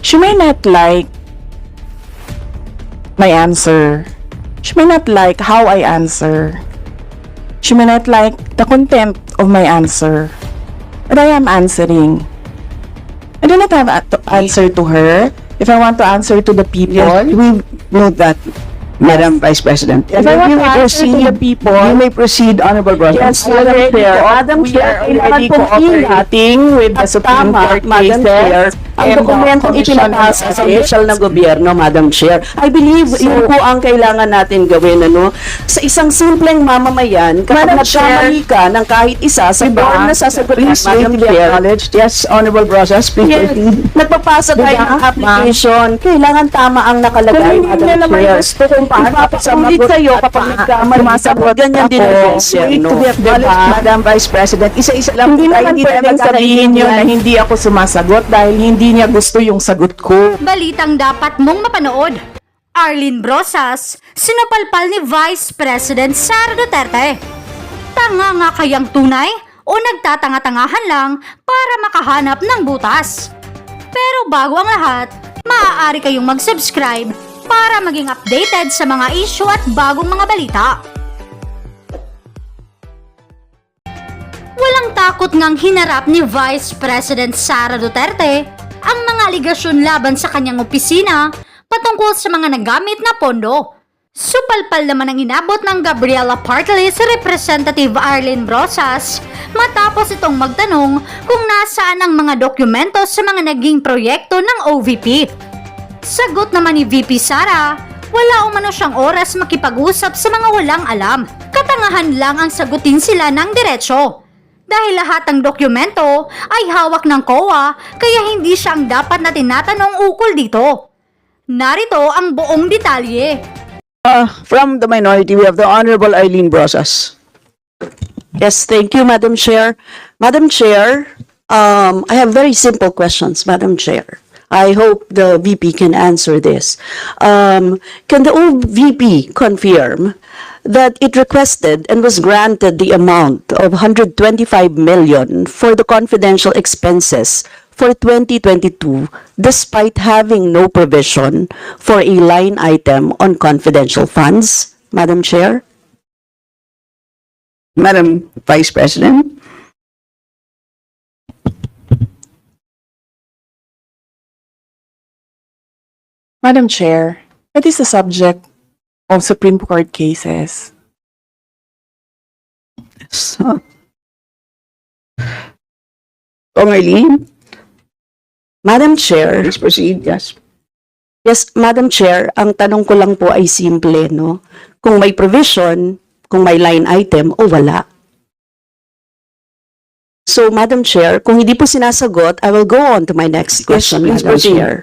She may not like my answer. She may not like how I answer. She may not like the content of my answer. But I am answering. I do not have to answer to her. If I want to answer to the people, Yes, we know that, Madam Vice President. if I want to answer to the people, You may proceed, Honorable yes, Rosas. Madam Chair, Madam we Chair, are kailangan already pong cooperating with the Supreme Tama, Court Madam Chair. cases Ang and the dokumentong Commission on ipinapasa sa Ethics. opisyal ng gobyerno, Madam Chair. I believe yun po ang kailangan natin gawin, ano? Sa isang simpleng mamamayan, kapag Madam Chair, nagkamali ka ng kahit isa sa diba? board na sasagutin, Please wait Madam to be Chair. acknowledged. Yes, Honorable Rosas, please Yes, proceed. nagpapasa tayo Diba, ng application. Kailangan tama ang nakalagay, Kung hindi Madam niya naman Chair. gusto kung paano Ipapasulit sa'yo kapag nagkamali, sumasagot ganyan din ang ako. gobyerno. To be acknowledged, Diba? Madam Vice President. Isa-isa lang Hindi po tayo, naman tayo pwedeng sabihin nyo na magkakaintindihan. hindi ako sumasagot dahil hindi niya gusto yung sagot ko. Balitang dapat mong mapanood. Arlene Brosas, sinupalpal ni Vice President Sara Duterte. Tanga nga kayang tunay o nagtatanga-tangahan lang para makahanap ng butas? Pero bago ang lahat, maaari kayong mag-subscribe para maging updated sa mga issue at bagong mga balita. Walang takot ngang hinarap ni Vice President Sara Duterte ang mga aligasyon laban sa kanyang opisina patungkol sa mga nagamit na pondo. Supalpal naman ang inabot ng Gabriela Partly sa Representative Arlene Brosas matapos itong magtanong kung nasaan ang mga dokumento sa mga naging proyekto ng OVP. Sagot naman ni VP Sara, wala umano siyang oras makipag-usap sa mga walang alam. Katangahan lang ang sagutin sila ng diretsyo. Dahil lahat ng dokumento ay hawak ng COA kaya hindi siya ang dapat na tinatanong ukol dito. Narito ang buong detalye. From the minority, we have the Honorable Arlene Brosas. Yes, thank you, Madam Chair. Madam Chair, I have very simple questions, Madam Chair. I hope the VP can answer this. Can the OVP confirm that it requested and was granted the amount of 125 million for the confidential expenses for 2022 despite having no provision for a line item on confidential funds, Madam Chair? Madam Vice President. Madam Chair, that is the subject of Supreme Court cases. So, Arlene, Madam Chair, please proceed. Yes. yes, Madam Chair, ang tanong ko lang po ay simple, no? Kung may provision, kung may line item o wala. So, Madam Chair, kung hindi po sinasagot, I will go on to my next question, please Madam proceed. Chair.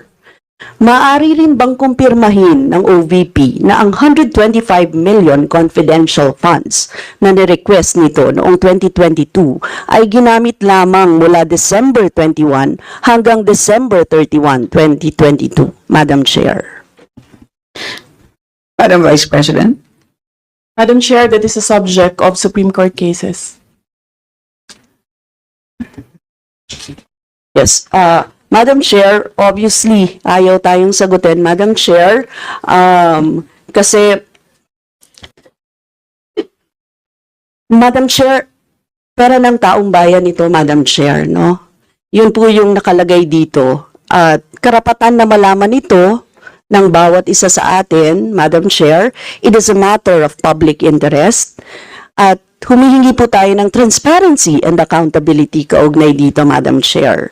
Maaari rin bang kumpirmahin ng OVP na ang 125 million confidential funds na nirequest nito noong 2022 ay ginamit lamang mula December 21 hanggang December 31, 2022, Madam Chair? Madam Vice President. Madam Chair, that is the subject of Supreme Court cases. Yes. Madam Chair, obviously, ayaw tayong sagutin, Madam Chair, kasi, Madam Chair, pera ng taong bayan ito, Madam Chair, no? Yun po yung nakalagay dito. At karapatan na malaman ito ng bawat isa sa atin, Madam Chair, it is a matter of public interest. At humihingi po tayo ng transparency and accountability kaugnay dito, Madam Chair.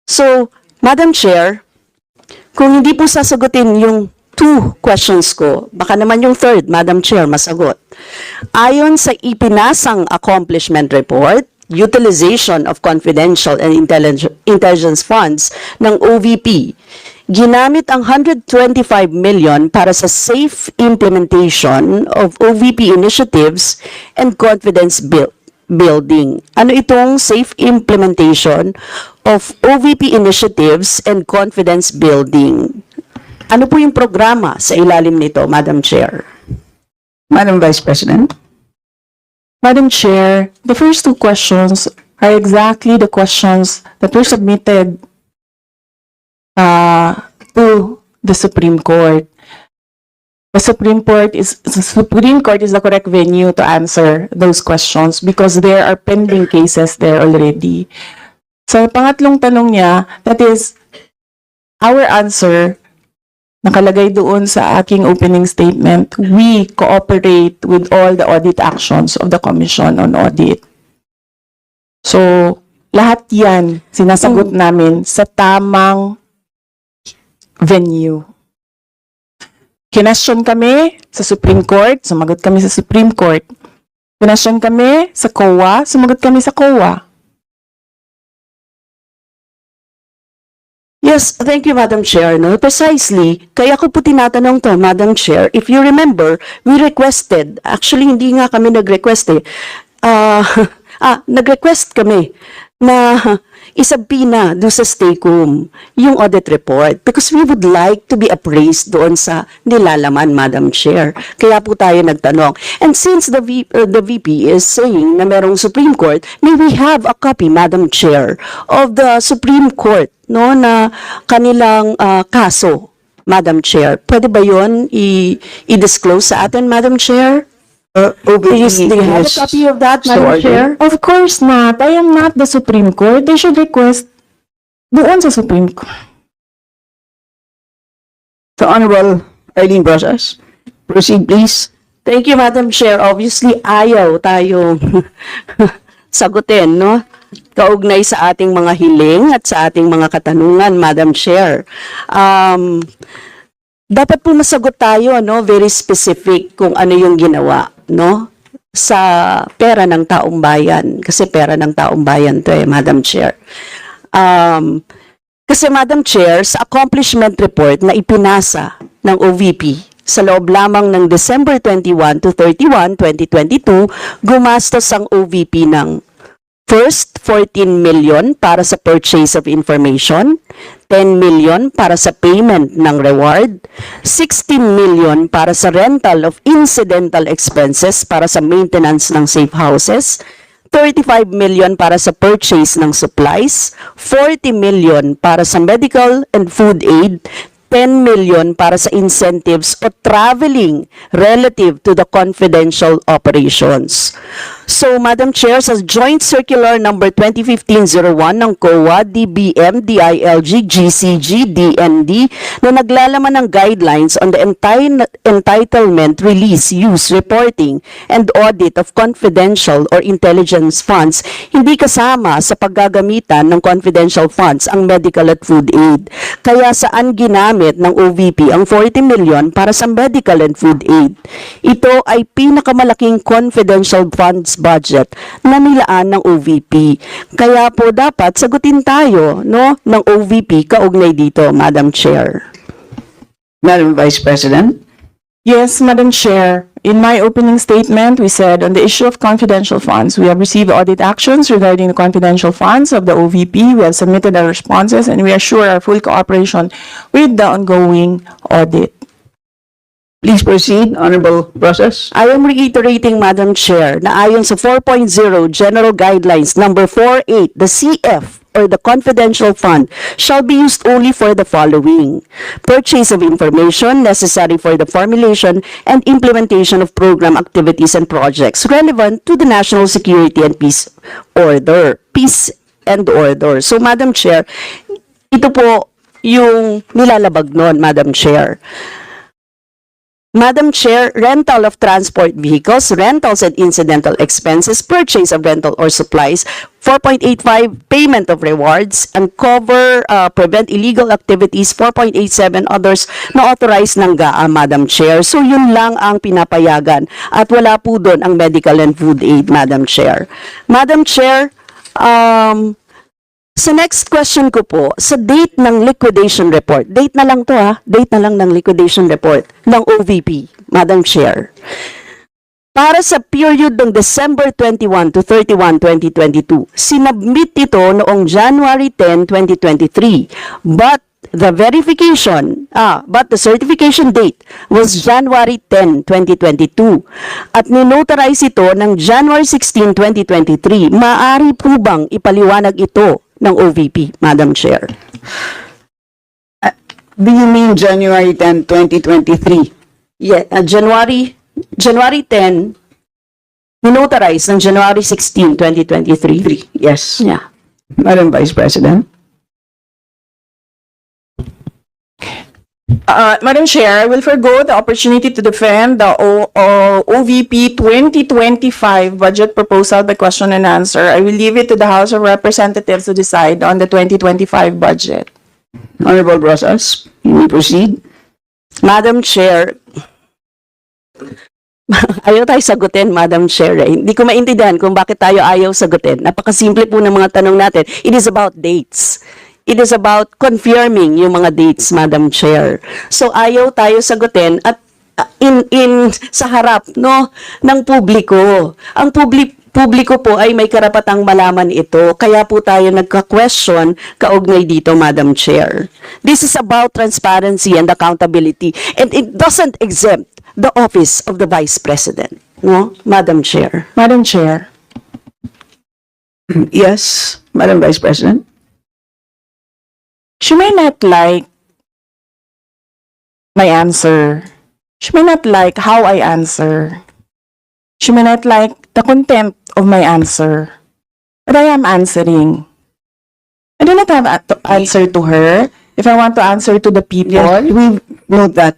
So, Madam Chair, kung hindi po sasagutin yung two questions ko, baka naman yung third, Madam Chair, masagot. Ayon sa ipinasang accomplishment report, utilization of confidential and intelligence funds ng OVP, ginamit ang 125 million para sa safe implementation of OVP initiatives and confidence building. Ano itong safe implementation of OVP initiatives and confidence building? Ano po yung programa sa ilalim nito, Madam Chair? Madam Vice President. Madam Chair, the first two questions are exactly the questions that were submitted to the Supreme Court. The Supreme Court is the correct venue to answer those questions because there are pending cases there already. Sa pangatlong tanong niya, that is, our answer, nakalagay doon sa aking opening statement, we cooperate with all the audit actions of the Commission on Audit. So, lahat yan, sinasagot namin sa tamang venue. Kinestyon kami sa Supreme Court, sumagot kami sa Supreme Court. Kinestyon kami sa COA, sumagot kami sa COA. Yes, thank you, Madam Chair. No, precisely. Kaya ko po tinatanong to, Madam Chair. If you remember, we requested, actually hindi nga kami nag-request eh. Nag-request kami na isabina doon sa stake room yung audit report because we would like to be appraised doon sa nilalaman, Madam Chair. Kaya po tayo nagtanong. And since the VP is saying na merong Supreme Court, may we have a copy, Madam Chair, of the Supreme Court, no, na kanilang kaso, Madam Chair. Pwede ba yun i-disclose sa atin, Madam Chair? Please, do you have a copy of that, Madam Chair? Of course not. I am not the Supreme Court. They should request doon sa Supreme Court. The Honorable Eileen Brosas, proceed please. Thank you, Madam Chair. Obviously, ayaw tayo sagutin, no? Kaugnay sa ating mga hiling at sa ating mga katanungan, Madam Chair. Dapat po masagot tayo, no? Very specific kung ano yung ginawa, no? Sa pera ng taong bayan. Kasi pera ng taong bayan to eh, Madam Chair. Kasi Madam Chair, sa accomplishment report na ipinasa ng OVP sa loob lamang ng December 21 to 31, 2022, gumastos ang OVP ng first, 14 million para sa purchase of information, 10 million para sa payment ng reward, 16 million para sa rental of incidental expenses para sa maintenance ng safe houses, 35 million para sa purchase ng supplies, 40 million para sa medical and food aid, 10 million para sa incentives o traveling relative to the confidential operations. So, Madam Chair, sa Joint Circular Number 2015-01 ng COA, DBM, DILG, GCG, DND na naglalaman ng guidelines on the entitlement, release, use, reporting, and audit of confidential or intelligence funds, hindi kasama sa paggagamitan ng confidential funds ang medical at food aid. Kaya saan ginamit ng OVP ang 40 million para sa medical and food aid? Ito ay pinakamalaking confidential funds budget na nilaan ng OVP. Kaya po dapat sagutin tayo, no, ng OVP kaugnay dito, Madam Chair. Madam Vice President. Yes, Madam Chair. In my opening statement, we said on the issue of confidential funds, we have received audit actions regarding the confidential funds of the OVP. We have submitted our responses and we assure our full cooperation with the ongoing audit. Please proceed, Honorable Brosas. I am reiterating, Madam Chair, na ayon sa 4.0 General Guidelines number 48, the CF or the confidential fund shall be used only for the following: purchase of information necessary for the formulation and implementation of program activities and projects relevant to the national security and peace and order. So, Madam Chair, ito po yung nilalabag nun, Madam Chair. Madam Chair, rental of transport vehicles, rentals and incidental expenses, purchase of rental or supplies, 4.85, payment of rewards, uncover, prevent illegal activities, 4.87, others na authorized ng GAA, Madam Chair. So yun lang ang pinapayagan at wala po doon ang medical and food aid, Madam Chair. Madam Chair, sa next question ko po, sa date ng liquidation report, date na lang to date na lang ng liquidation report ng OVP, Madam Chair. Para sa period ng December 21 to 31, 2022, sinubmit ito noong January 10, 2023, but the certification date was January 10, 2022 at ninotarize ito ng January 16, 2023. Maaari po bang ipaliwanag ito ng OVP, Madam Chair? Do you mean January 10, 2023? Yeah, January 10, minotarize ng January 16, 2023. Yes. Yeah. Madam Vice President. Madam Chair, I will forgo the opportunity to defend the OVP 2025 budget proposal by question and answer. I will leave it to the House of Representatives to decide on the 2025 budget. Honorable Brosas, you may proceed. Madam Chair, ayaw tayo sagutin, Madam Chair. Hindi ko maintindihan kung bakit tayo ayaw sagutin. Napakasimple po ng mga tanong natin. It is about dates. It is about confirming yung mga dates, Madam Chair. So ayaw tayo sagutin at sa harap no ng publiko. Ang publiko po ay may karapatang malaman ito. Kaya po tayo nagka-question kaugnay dito, Madam Chair. This is about transparency and accountability, and it doesn't exempt the office of the Vice President. No, Madam Chair. Madam Chair. Yes, Madam Vice President. She may not like my answer. She may not like how I answer. She may not like the content of my answer. But I am answering. I do not have to answer to her. If I want to answer to the people, Yes, we note that,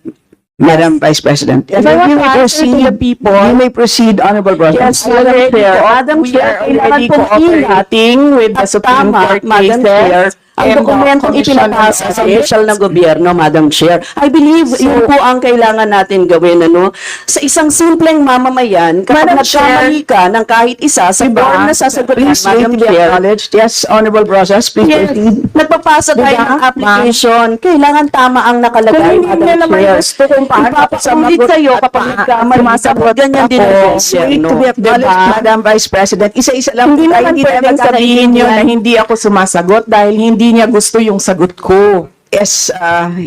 Madam Vice President. if I want to answer to the people, You may proceed, Honorable Brosas. yes, Madam Chair, Madam we Chair, are kailangan already pong cooperating with the At Supreme tama, Court Madam Chair, cases ang and the dokumentong Commission on ipinapasa sa Ethics. opisyal ng gobyerno, Madam Chair. I believe yun po ang kailangan natin gawin, ano? Sa isang simpleng mamamayan, kapag Madam nagkamali ka ng kahit isa, sa Diba? board na sasagutin, Please wait Madam to be Chair. acknowledged. Yes, Honorable Brosas, please Yes, proceed. nagpapasa tayo Diba, ng application. Kailangan tama ang nakalagay, Kung hindi Madam niya naman Chair. gusto kung paano Ipapaulit sumagot sa'yo at kapag nagkamali, sumasagot ganyan din ang ako. Wait to be acknowledged, Diba? Madam Vice President. Isa-isa lang Hindi po tayo, naman tayo pwedeng sabihin nyo na magkakaintindihan. hindi ako sumasagot dahil hindi niya gusto yung sagot ko. Yes,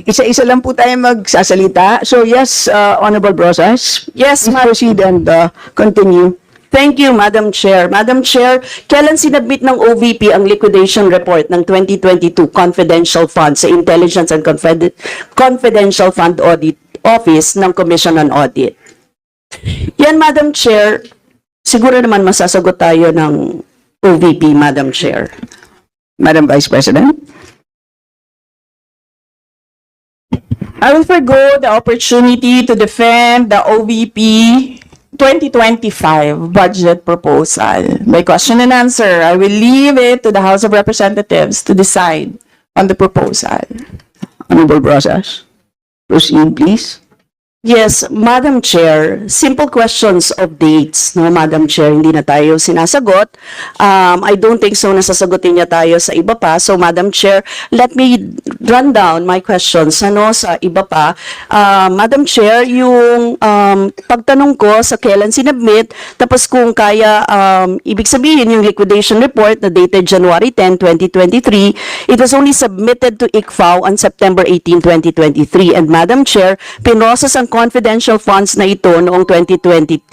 isa-isa lang po tayo magsasalita. So yes, Honorable Brosas. Yes, Please proceed and continue. Thank you, Madam Chair. Madam Chair, kailan sinabmit ng OVP ang liquidation report ng 2022 confidential funds sa Intelligence and Confidential Fund Audit Office ng Commission on Audit? Yan, Madam Chair, siguro naman masasagot tayo ng OVP, Madam Chair. Madam Vice President. I will forgo the opportunity to defend the OVP 2025 budget proposal. By question and answer, I will leave it to the House of Representatives to decide on the proposal. Honorable Brosas. Proceed, please. Yes, Madam Chair, simple questions of dates, no, Madam Chair, hindi na tayo sinasagot. I don't think so nasasagutin niya tayo sa iba pa. So, Madam Chair, let me run down my questions, ano, sa iba pa. Madam Chair, yung pagtanong ko sa kailan sinabmit, tapos kung kaya, ibig sabihin yung liquidation report na dated January 10, 2023, it was only submitted to ICFAO on September 18, 2023. And Madam Chair, pinrocess ang confidential funds na ito noong 2022.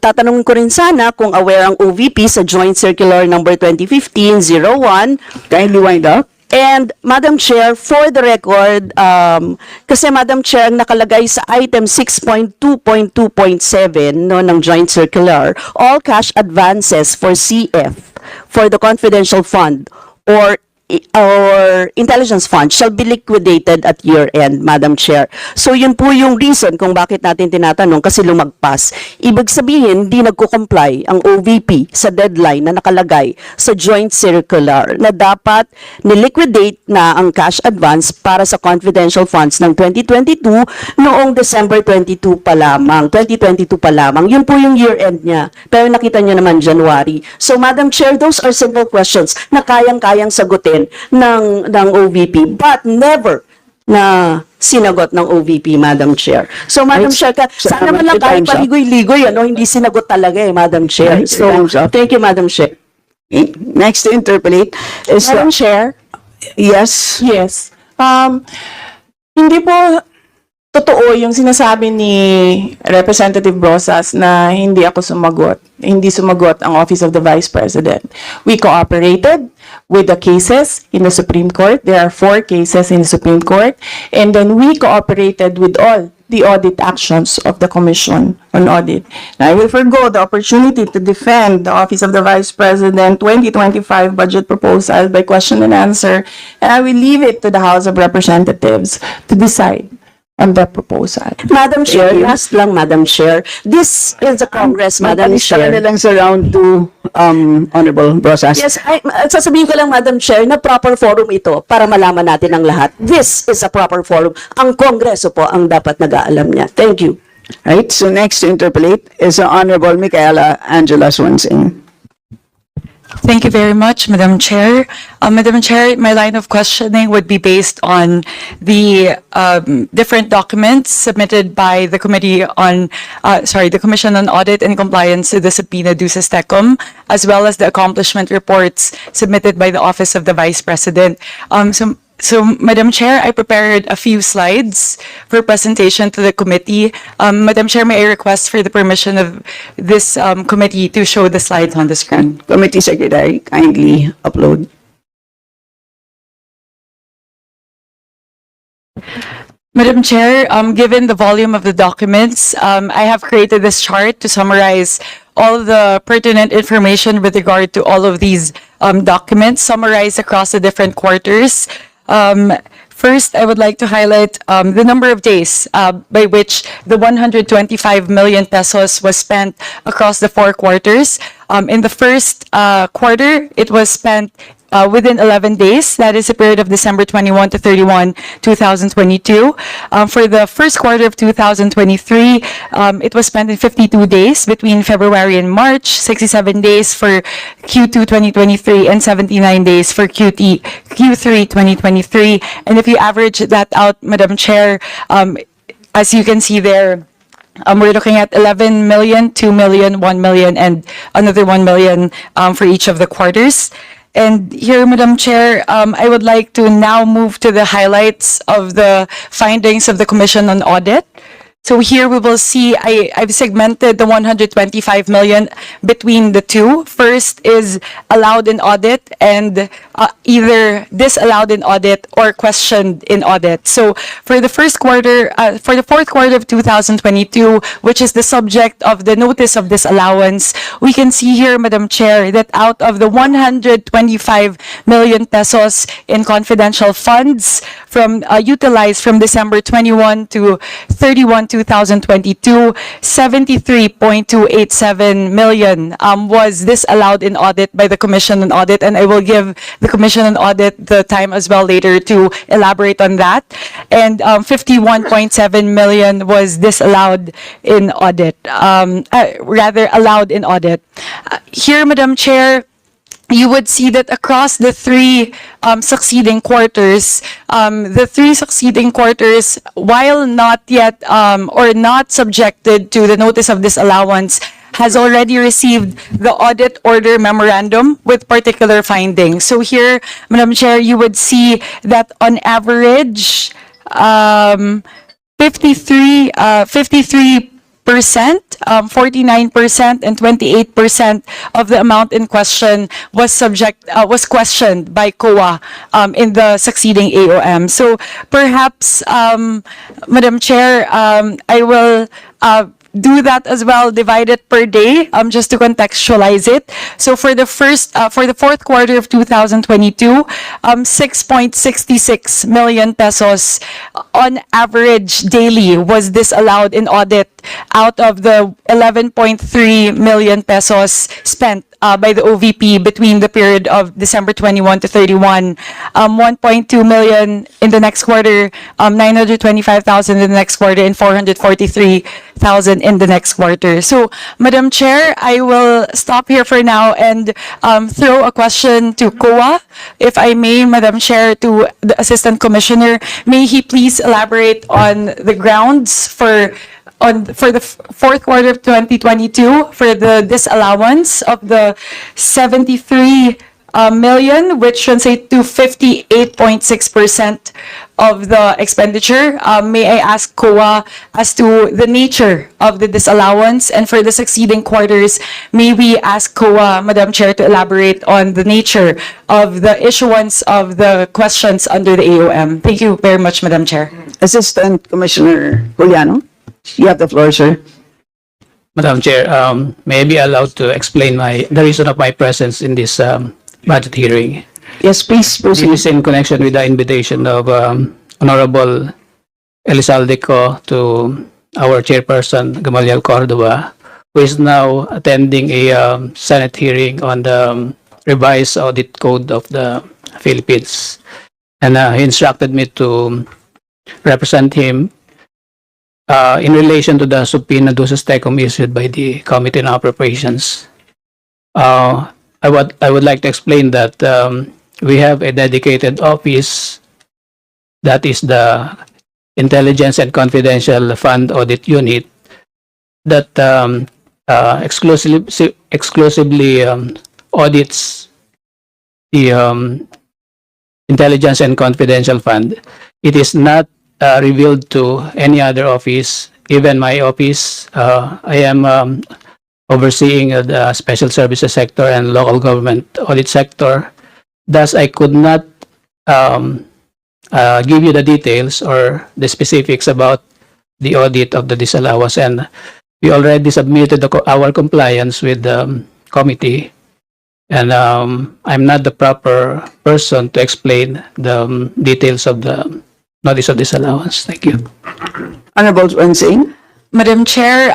Tatanungin ko rin sana kung aware ang OVP sa Joint Circular number 2015-01. Kindly wind up. And Madam Chair, for the record, kasi Madam Chair, ang nakalagay sa item 6.2.2.7 no, ng Joint Circular, all cash advances for CF for the confidential fund or intelligence fund shall be liquidated at year-end, Madam Chair. So yun po yung reason kung bakit natin tinatanong kasi lumagpas. Ibig sabihin, hindi nagko-comply ang OVP sa deadline na nakalagay sa joint circular na dapat niliquidate na ang cash advance para sa confidential funds ng 2022 noong December 22 pa lamang, 2022 pa lamang. Yun po yung year-end niya. Pero nakita niyo naman January. So Madam Chair, those are simple questions na kayang-kayang sagutin ng OVP but never na sinagot ng OVP, Madam Chair. So, Madam Chair, sana man lang kahit paligoy-ligoy, ano, hindi sinagot talaga Madam Chair. Right, So, time's up. thank you, Madam Chair. Next to interpolate is Madam Chair? yes. Yes. Hindi po totoo yung sinasabi ni Representative Brosas na hindi ako sumagot. Hindi sumagot ang Office of the Vice President. We cooperated with the cases in the Supreme Court. There are 4 cases in the Supreme Court. And then we cooperated with all the audit actions of the Commission on Audit. Now, I will forgo the opportunity to defend the Office of the Vice President 2025 budget proposal by question and answer, and I will leave it to the House of Representatives to decide on the proposal. Madam Chair, Thank you. last lang, Madam Chair. This is a Congress, Madam Matalista ka na Chair. lang sa round 2, Honorable Brosas. Yes, sasabihin ko lang, Madam Chair, na proper forum ito para malaman natin ang lahat. This is a proper forum. Ang Kongreso po ang dapat nag-aalam niya. Thank you. Right, so next to interpolate is the Honorable Micaela Angela Swansing. Thank you very much, Madam Chair. Madam Chair, my line of questioning would be based on the different documents submitted by the the Commission on Audit and Compliance to the subpoena duces tecum, as well as the accomplishment reports submitted by the Office of the Vice President. So, Madam Chair, I prepared a few slides for presentation to the committee. Madam Chair, may I request for the permission of this committee to show the slides on the screen? Committee Secretary, kindly upload. Madam Chair, given the volume of the documents, I have created this chart to summarize all the pertinent information with regard to all of these documents summarized across the different quarters. First, I would like to highlight the number of days by which the 125 million pesos was spent across the 4 quarters. In the first quarter, it was spent within 11 days. That is the period of December 21 to 31, 2022. For the first quarter of 2023, it was spent in 52 days between February and March, 67 days for Q2 2023, and 79 days for Q3 2023. And if you average that out, Madam Chair, as you can see there, we're looking at 11 million, 2 million, 1 million, and another 1 million for each of the quarters. And here, Madam Chair, I would like to now move to the highlights of the findings of the Commission on Audit. So here we will see, I've segmented the 125 million between the two. First is allowed in audit and either disallowed in audit or questioned in audit. So for the fourth quarter of 2022, which is the subject of the notice of disallowance, we can see here, Madam Chair, that out of the 125 million pesos in confidential funds utilized from December 21 to 31, 2022, 73.287 million was disallowed in audit by the Commission on Audit, and I will give the Commission on Audit the time as well later to elaborate on that. And 51.7 million was disallowed in audit, allowed in audit. Here, Madam Chair, you would see that across the 3 succeeding quarters, while not yet or not subjected to the notice of disallowance, has already received the audit order memorandum with particular findings. So here, Madam Chair, you would see that on average, 53%, 49% and 28% of the amount in question was questioned by COA in the succeeding AOM. So perhaps, Madam Chair, I will do that as well, divide it per day, just to contextualize it. So for the fourth quarter of 2022, 6.66 million pesos on average daily was disallowed in audit out of the 11.3 million pesos spent by the OVP between the period of December 21 to 31, 1.2 million in the next quarter, 925,000 in the next quarter, and 443,000 in the next quarter. So, Madam Chair, I will stop here for now and throw a question to COA, if I may, Madam Chair, to the Assistant Commissioner. May he please elaborate on the grounds for the fourth quarter of 2022 for the disallowance of the 73 million, which translates to 58.6% of the expenditure. May I ask COA as to the nature of the disallowance, and for the succeeding quarters, may we ask COA, Madam Chair, to elaborate on the nature of the issuance of the questions under the AOM. Thank you very much, Madam Chair. Assistant Commissioner Juliano, you have the floor, sir. Madam Chair, may I be allowed to explain the reason of my presence in this budget hearing? Yes, please This proceed. is in connection with the invitation of Honorable Elizalde to our chairperson, Gamaliel Cordova, who is now attending a Senate hearing on the revised audit code of the Philippines. And he instructed me to represent him in relation to the subpoena duces tecum issued by the Committee on Appropriations. I would like to explain that we have a dedicated office that is the Intelligence and Confidential Fund Audit Unit that exclusively audits the Intelligence and Confidential Fund. It is not revealed to any other office, even my office. I am overseeing the special services sector and local government audit sector. Thus, I could not give you the details or the specifics about the audit of the disallowance, and we already submitted our compliance with the committee, and I'm not the proper person to explain the details of the notice of disallowance. Thank you. Honorable Swansing. Madam Chair,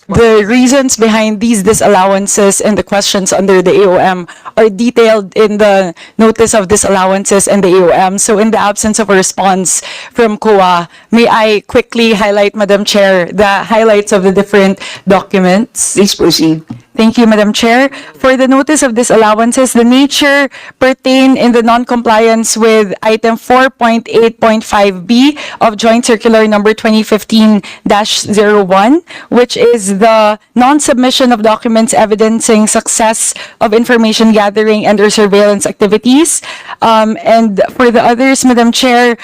the reasons behind these disallowances and the questions under the AOM are detailed in the notice of disallowances and the AOM. So in the absence of a response from COA, may I quickly highlight, Madam Chair, the highlights of the different documents? Please proceed. Thank you, Madam Chair. For the notice of disallowances, the nature pertain in the non-compliance with item 4.8.5B of Joint Circular Number 2015-01, which is the non-submission of documents evidencing success of information gathering and or surveillance activities. And for the others, Madam Chair,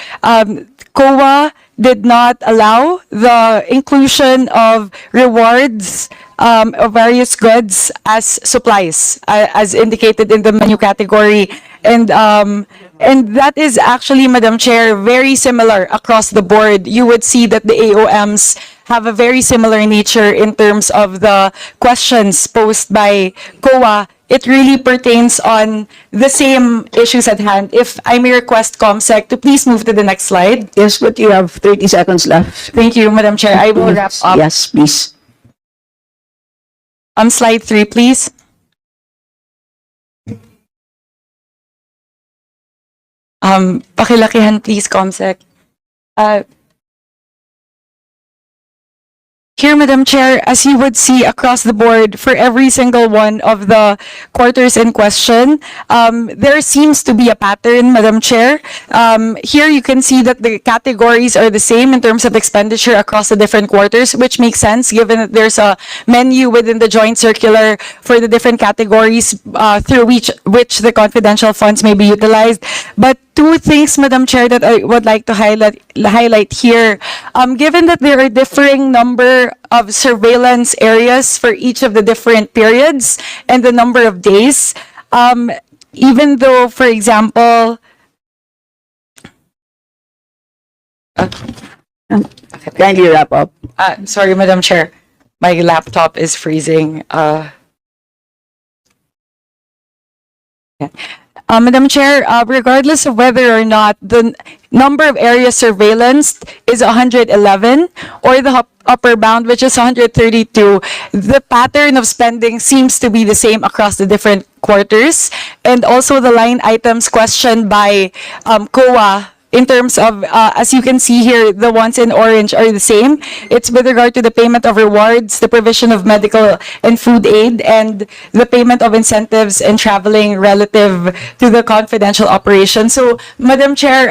COA did not allow the inclusion of rewards of various goods as supplies, as indicated in the menu category. And that is actually, Madam Chair, very similar across the board. You would see that the AOMs have a very similar nature in terms of the questions posed by COA. It really pertains on the same issues at hand. If I may request COMSEC to please move to the next slide. Yes, but you have 30 seconds left. Thank you, Madam Chair. I will wrap up. Yes, please. Slide 3, please. Pakilakihan, please, COMSEC. Here, Madam Chair, as you would see across the board for every single one of the quarters in question, there seems to be a pattern, Madam Chair. Here you can see that the categories are the same in terms of expenditure across the different quarters, which makes sense given that there's a menu within the joint circular for the different categories through which the confidential funds may be utilized. But two things, Madam Chair, that I would like to highlight here. Given that there are differing number of surveillance areas for each of the different periods and the number of days, even though, for example, Kindly wrap up. sorry, Madam Chair, my laptop is freezing. Madam Chair, regardless of whether or not the number of areas surveillanced is 111 or the upper bound, which is 132, the pattern of spending seems to be the same across the different quarters. And also the line items questioned by COA in terms of, as you can see here, the ones in orange are the same. It's with regard to the payment of rewards, the provision of medical and food aid, and the payment of incentives and traveling relative to the confidential operation. So, Madam Chair,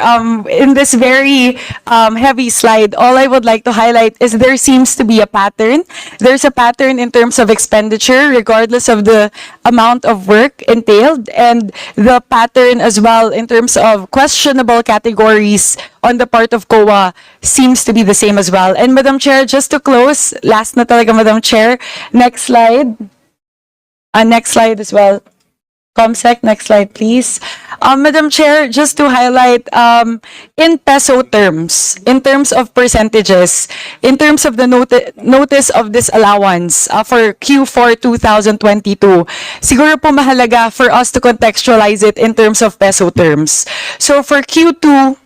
in this very heavy slide, all I would like to highlight is there seems to be a pattern. There's a pattern in terms of expenditure, regardless of the amount of work entailed, and the pattern as well in terms of questionable categories on the part of COA seems to be the same as well. And Madam Chair, just to close, last na talaga, Madam Chair, next slide. Next slide as well. Comsec, next slide, please. Madam Chair, just to highlight, in peso terms, in terms of percentages, in terms of the notice of disallowance for Q4 2022, siguro po mahalaga for us to contextualize it in terms of peso terms. So for Q4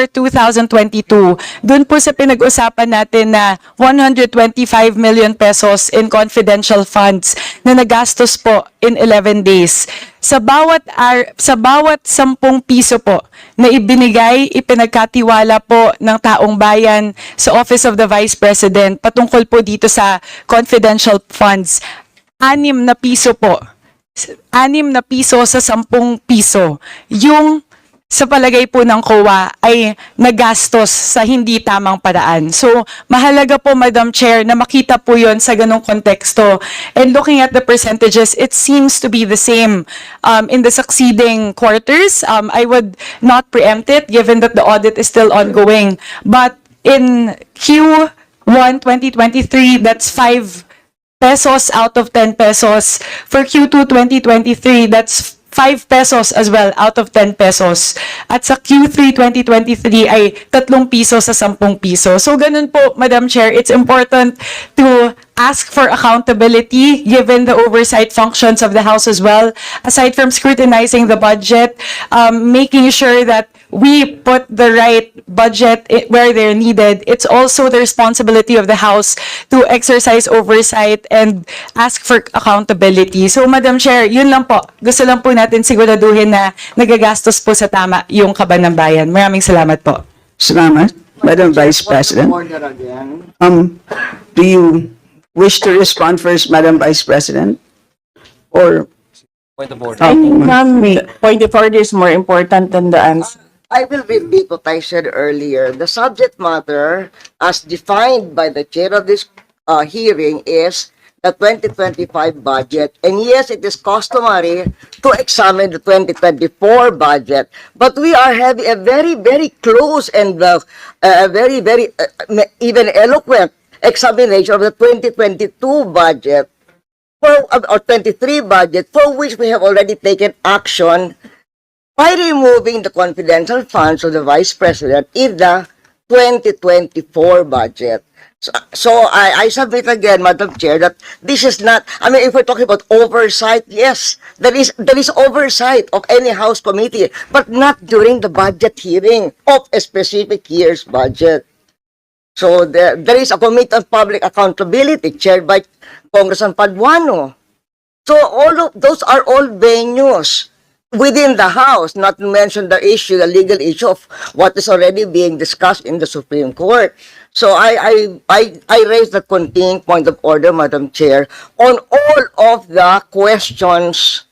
2022, dun po sa pinag-usapan natin na 125 million pesos in confidential funds na nagastos po in 11 days. Sa bawat 10 piso po na ipinagkatiwala po ng taong bayan sa Office of the Vice President patungkol po dito sa confidential funds, 6 na piso po. 6 na piso sa 10 piso. Yung sa palagay po ng COA ay nagastos sa hindi tamang paraan. So, mahalaga po, Madam Chair, na makita po yon sa ganong konteksto. And looking at the percentages, it seems to be the same in the succeeding quarters. I would not preempt it, given that the audit is still ongoing. But in Q1 2023, that's 5 pesos out of 10 pesos. For Q2 2023, that's 5 pesos as well out of 10 pesos. At sa Q3 2023 ay 3 piso sa 10 piso. So ganun po, Madam Chair, it's important to ask for accountability given the oversight functions of the House as well. Aside from scrutinizing the budget, making sure that we put the right budget where they're needed. It's also the responsibility of the House to exercise oversight and ask for accountability. So, Madam Chair, yun lang po. Gusto lang po natin siguraduhin na nagagastos po sa tama yung kaban ng bayan. Maraming salamat po. Salamat, Madam Vice President. Do you wish to respond first, Madam Vice President? Or I think, ma'am, point of order is more important than the answer. I will repeat what I said earlier. The subject matter, as defined by the chair of this hearing, is the 2025 budget. And yes, it is customary to examine the 2024 budget. But we are having a very, very close and very, very even eloquent examination of the 2022 budget or 23 budget, for which we have already taken action by removing the confidential funds of the Vice President in the 2024 budget. So I submit again, Madam Chair, that this is not, I mean, if we're talking about oversight, yes, there is oversight of any House committee, but not during the budget hearing of a specific year's budget. So there is a Committee on Public Accountability chaired by Congressman Paduano. So all of those are all venues within the House, not to mention the issue, the legal issue of what is already being discussed in the Supreme Court. So I raise the continuing point of order, Madam Chair, on all of the questions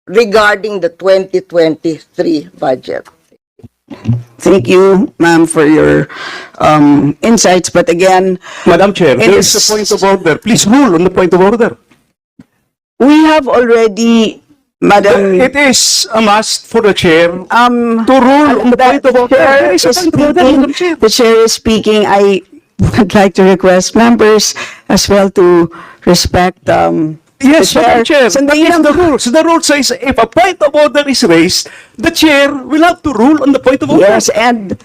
regarding the 2023 budget. thank you, ma'am, for your insights. But again, Madam Chair, It there's is- a point of order. Please rule on the point of order. we have already, Madam. It is a must for the chair to rule on the point of order. Chair There is a is point of order, Madam Chair. speaking, the chair is speaking. I would like to request members as well to respect, Yes, the Madam Chair. That Sandali is lang. the rule. So the rule says if a point of order is raised, the chair will have to rule on the point of order. Yes, and